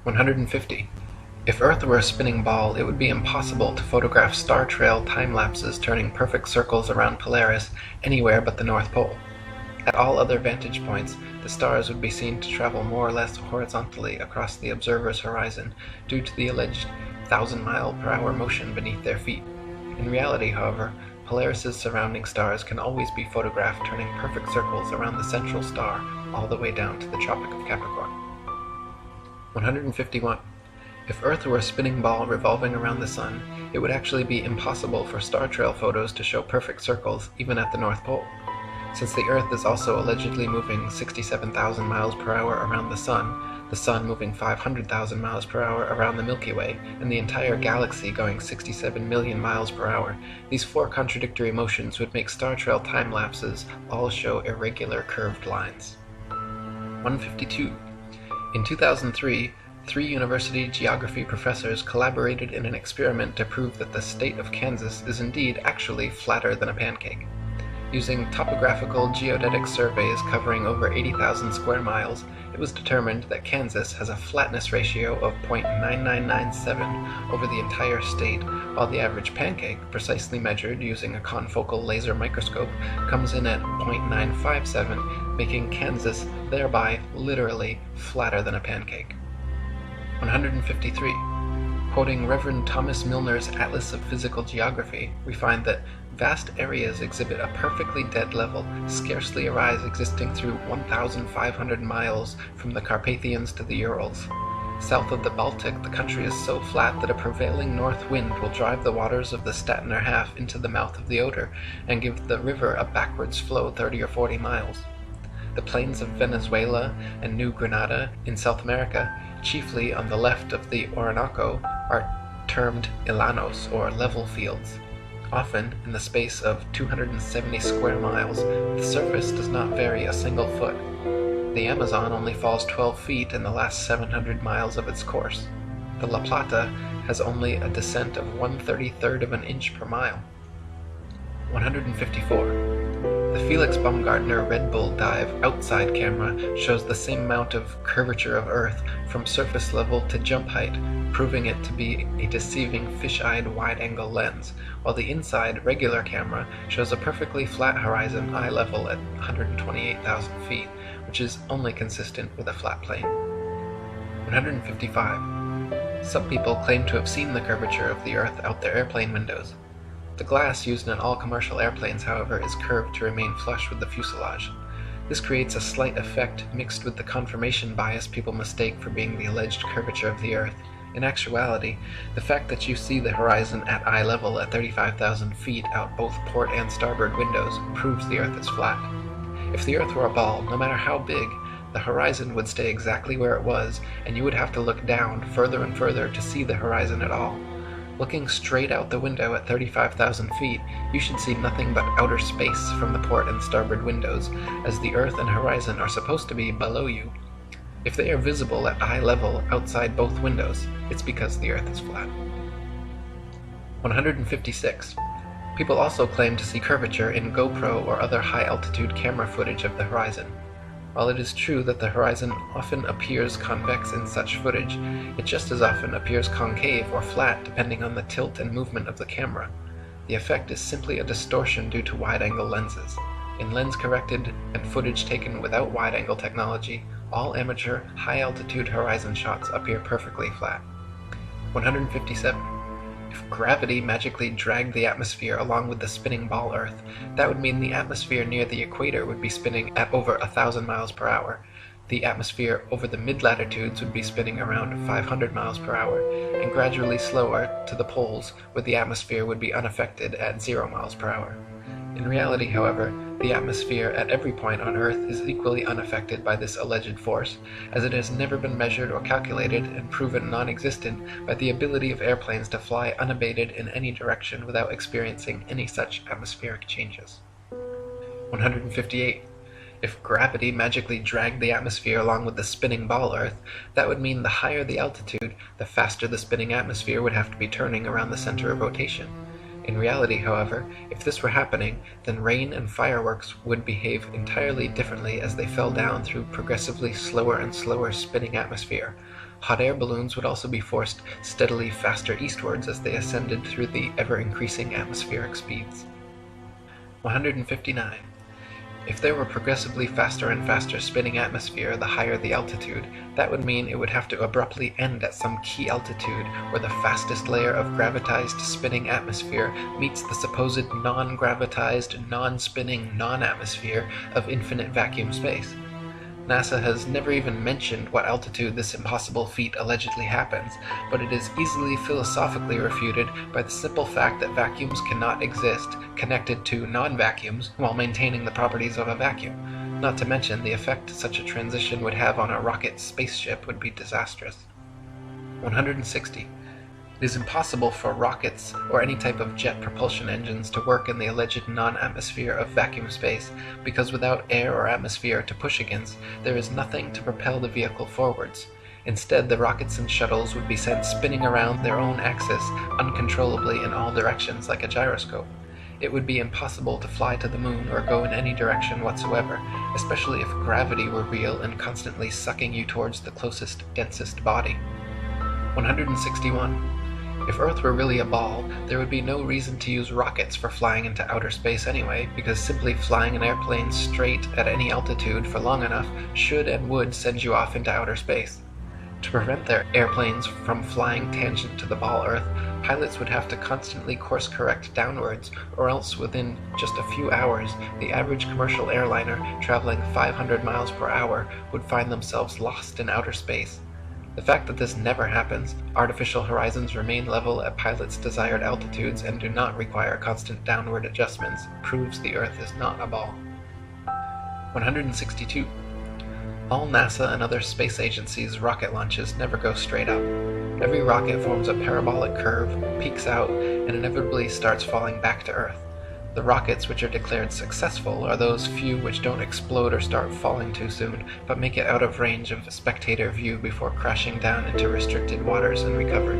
150. If Earth were a spinning ball, it would be impossible to photograph star trail time-lapses turning perfect circles around Polaris anywhere but the North Pole. At all other vantage points, the stars would be seen to travel more or less horizontally across the observer's horizon due to the alleged 1,000-mile-per-hour motion beneath their feet. In reality, however, Polaris's surrounding stars can always be photographed turning perfect circles around the central star all the way down to the Tropic of Capricorn. 151. If Earth were a spinning ball revolving around the Sun, it would actually be impossible for star trail photos to show perfect circles even at the North Pole. Since the Earth is also allegedly moving 67,000 miles per hour around the Sun moving 500,000 miles per hour around the Milky Way, and the entire galaxy going 67 million miles per hour, these four contradictory motions would make star trail time-lapses all show irregular curved lines. 152. In 2003, 3 university geography professors collaborated in an experiment to prove that the state of Kansas is indeed actually flatter than a pancake. Using topographical geodetic surveys covering over 80,000 square miles, it was determined that Kansas has a flatness ratio of 0.9997 over the entire state, while the average pancake, precisely measured using a confocal laser microscope, comes in at 0.957, making Kansas thereby literally flatter than a pancake. 153. Quoting Reverend Thomas Milner's Atlas of Physical Geography, we find that vast areas exhibit a perfectly dead level, scarcely a rise existing through 1,500 miles from the Carpathians to the Urals. South of the Baltic, the country is so flat that a prevailing north wind will drive the waters of the Stettiner Half into the mouth of the Oder and give the river a backwards flow 30 or 40 miles. The plains of Venezuela and New Granada in South America, chiefly on the left of the Orinoco, are termed llanos, or level fields. Often, in the space of 270 square miles, the surface does not vary a single foot. The Amazon only falls 12 feet in the last 700 miles of its course. The La Plata has only a descent of 1/33rd of an inch per mile. 154. The Felix Baumgartner Red Bull Dive outside camera shows the same amount of curvature of Earth from surface level to jump height, proving it to be a deceiving fish-eyed wide-angle lens, while the inside regular camera shows a perfectly flat horizon eye level at 128,000 feet, which is only consistent with a flat plane. 155. Some people claim to have seen the curvature of the Earth out their airplane windows. The glass used in all commercial airplanes, however, is curved to remain flush with the fuselage. This creates a slight effect mixed with the confirmation bias people mistake for being the alleged curvature of the Earth. In actuality, the fact that you see the horizon at eye level at 35,000 feet out both port and starboard windows proves the Earth is flat. If the Earth were a ball, no matter how big, the horizon would stay exactly where it was, and you would have to look down further and further to see the horizon at all. Looking straight out the window at 35,000 feet, you should see nothing but outer space from the port and starboard windows, as the Earth and horizon are supposed to be below you. If they are visible at eye level outside both windows, it's because the Earth is flat. 156. People also claim to see curvature in GoPro or other high-altitude camera footage of the horizon. While it is true that the horizon often appears convex in such footage, it just as often appears concave or flat depending on the tilt and movement of the camera. The effect is simply a distortion due to wide-angle lenses. In lens-corrected and footage taken without wide-angle technology, all amateur, high-altitude horizon shots appear perfectly flat. 157. If gravity magically dragged the atmosphere along with the spinning ball Earth, that would mean the atmosphere near the equator would be spinning at over 1,000 miles per hour. The atmosphere over the mid-latitudes would be spinning around 500 miles per hour, and gradually slower to the poles, where the atmosphere would be unaffected at 0 miles per hour. In reality, however, the atmosphere at every point on Earth is equally unaffected by this alleged force, as it has never been measured or calculated and proven non-existent by the ability of airplanes to fly unabated in any direction without experiencing any such atmospheric changes. 158. If gravity magically dragged the atmosphere along with the spinning ball Earth, that would mean the higher the altitude, the faster the spinning atmosphere would have to be turning around the center of rotation. In reality, however, if this were happening, then rain and fireworks would behave entirely differently as they fell down through progressively slower and slower spinning atmosphere. Hot air balloons would also be forced steadily faster eastwards as they ascended through the ever-increasing atmospheric speeds. 159. If there were progressively faster and faster spinning atmosphere the higher the altitude, that would mean it would have to abruptly end at some key altitude where the fastest layer of gravitized spinning atmosphere meets the supposed non-gravitized, non-spinning, non-atmosphere of infinite vacuum space. NASA has never even mentioned what altitude this impossible feat allegedly happens, but it is easily philosophically refuted by the simple fact that vacuums cannot exist connected to non-vacuums while maintaining the properties of a vacuum. Not to mention the effect such a transition would have on a rocket spaceship would be disastrous. 160. It is impossible for rockets or any type of jet propulsion engines to work in the alleged non-atmosphere of vacuum space, because without air or atmosphere to push against, there is nothing to propel the vehicle forwards. Instead, the rockets and shuttles would be sent spinning around their own axis uncontrollably in all directions like a gyroscope. It would be impossible to fly to the moon or go in any direction whatsoever, especially if gravity were real and constantly sucking you towards the closest, densest body. 161. If Earth were really a ball, there would be no reason to use rockets for flying into outer space anyway, because simply flying an airplane straight at any altitude for long enough should and would send you off into outer space. To prevent their airplanes from flying tangent to the ball Earth, pilots would have to constantly course correct downwards, or else within just a few hours, the average commercial airliner traveling 500 miles per hour would find themselves lost in outer space. The fact that this never happens, artificial horizons remain level at pilots' desired altitudes and do not require constant downward adjustments, proves the Earth is not a ball. 162. All NASA and other space agencies' rocket launches never go straight up. Every rocket forms a parabolic curve, peaks out, and inevitably starts falling back to Earth. The rockets which are declared successful are those few which don't explode or start falling too soon, but make it out of range of spectator view before crashing down into restricted waters and recovered.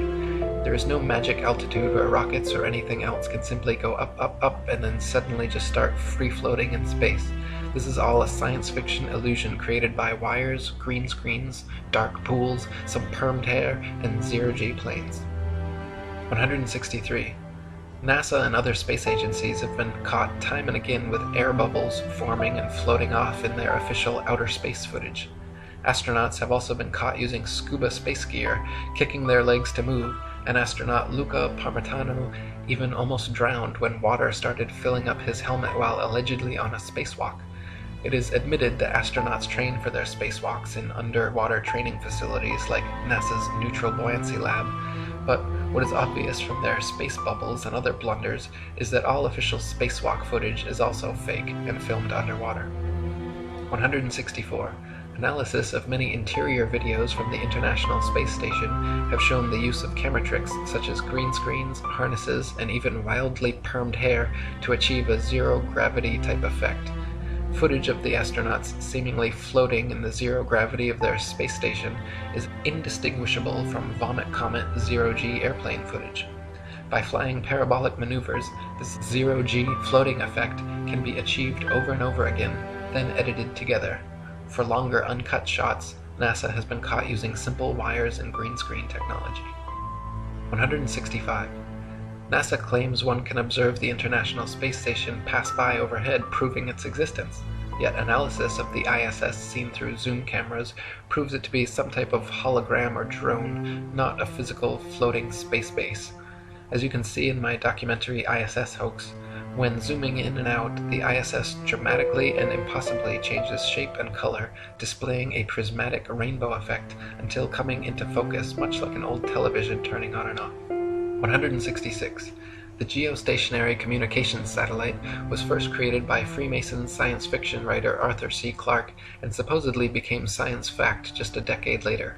There is no magic altitude where rockets or anything else can simply go up, up, up, and then suddenly just start free-floating in space. This is all a science fiction illusion created by wires, green screens, dark pools, some permed hair, and zero-G planes. 163. NASA and other space agencies have been caught time and again with air bubbles forming and floating off in their official outer space footage. Astronauts have also been caught using scuba space gear, kicking their legs to move, and astronaut Luca Parmitano even almost drowned when water started filling up his helmet while allegedly on a spacewalk. It is admitted that astronauts train for their spacewalks in underwater training facilities like NASA's Neutral Buoyancy Lab, but what is obvious from their space bubbles and other blunders is that all official spacewalk footage is also fake and filmed underwater. 164. Analysis of many interior videos from the International Space Station have shown the use of camera tricks such as green screens, harnesses, and even wildly permed hair to achieve a zero-gravity type effect. Footage of the astronauts seemingly floating in the zero gravity of their space station is indistinguishable from Vomit Comet zero-G airplane footage. By flying parabolic maneuvers, this zero-G floating effect can be achieved over and over again, then edited together. For longer uncut shots, NASA has been caught using simple wires and green screen technology. 165. NASA claims one can observe the International Space Station pass by overhead, proving its existence. Yet analysis of the ISS seen through zoom cameras proves it to be some type of hologram or drone, not a physical floating space base. As you can see in my documentary ISS Hoax, when zooming in and out, the ISS dramatically and impossibly changes shape and color, displaying a prismatic rainbow effect until coming into focus, much like an old television turning on and off. 166. The geostationary communications satellite was first created by Freemason science fiction writer Arthur C. Clarke and supposedly became science fact just a decade later.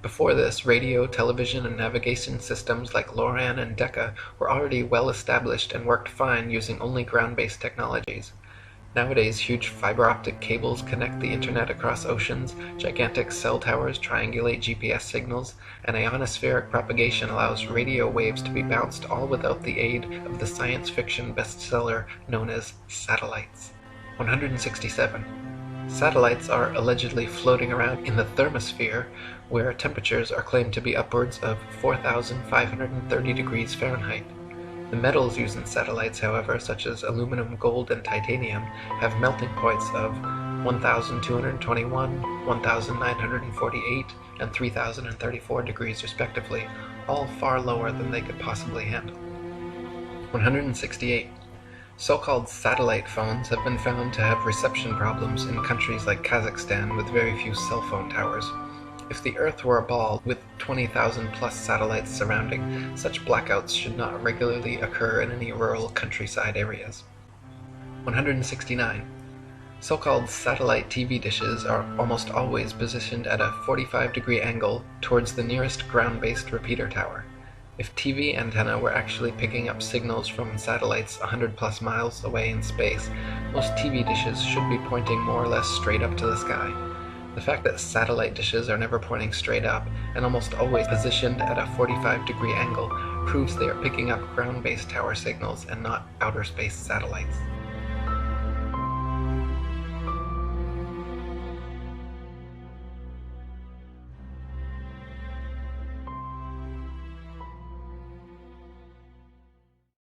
Before this, radio, television, and navigation systems like LORAN and Decca were already well established and worked fine using only ground-based technologies. Nowadays, huge fiber optic cables connect the internet across oceans, gigantic cell towers triangulate GPS signals, and ionospheric propagation allows radio waves to be bounced all without the aid of the science fiction bestseller known as satellites. 167. Satellites are allegedly floating around in the thermosphere, where temperatures are claimed to be upwards of 4,530 degrees Fahrenheit. The metals used in satellites, however, such as aluminum, gold, and titanium, have melting points of 1,221, 1,948, and 3,034 degrees respectively, all far lower than they could possibly handle. 168. So-called satellite phones have been found to have reception problems in countries like Kazakhstan with very few cell phone towers. If the Earth were a ball with 20,000 plus satellites surrounding, such blackouts should not regularly occur in any rural countryside areas. 169. So-called satellite TV dishes are almost always positioned at a 45-degree angle towards the nearest ground-based repeater tower. If TV antenna were actually picking up signals from satellites 100 plus miles away in space, most TV dishes should be pointing more or less straight up to the sky. The fact that satellite dishes are never pointing straight up, and almost always positioned at a 45-degree angle, proves they are picking up ground-based tower signals and not outer space satellites.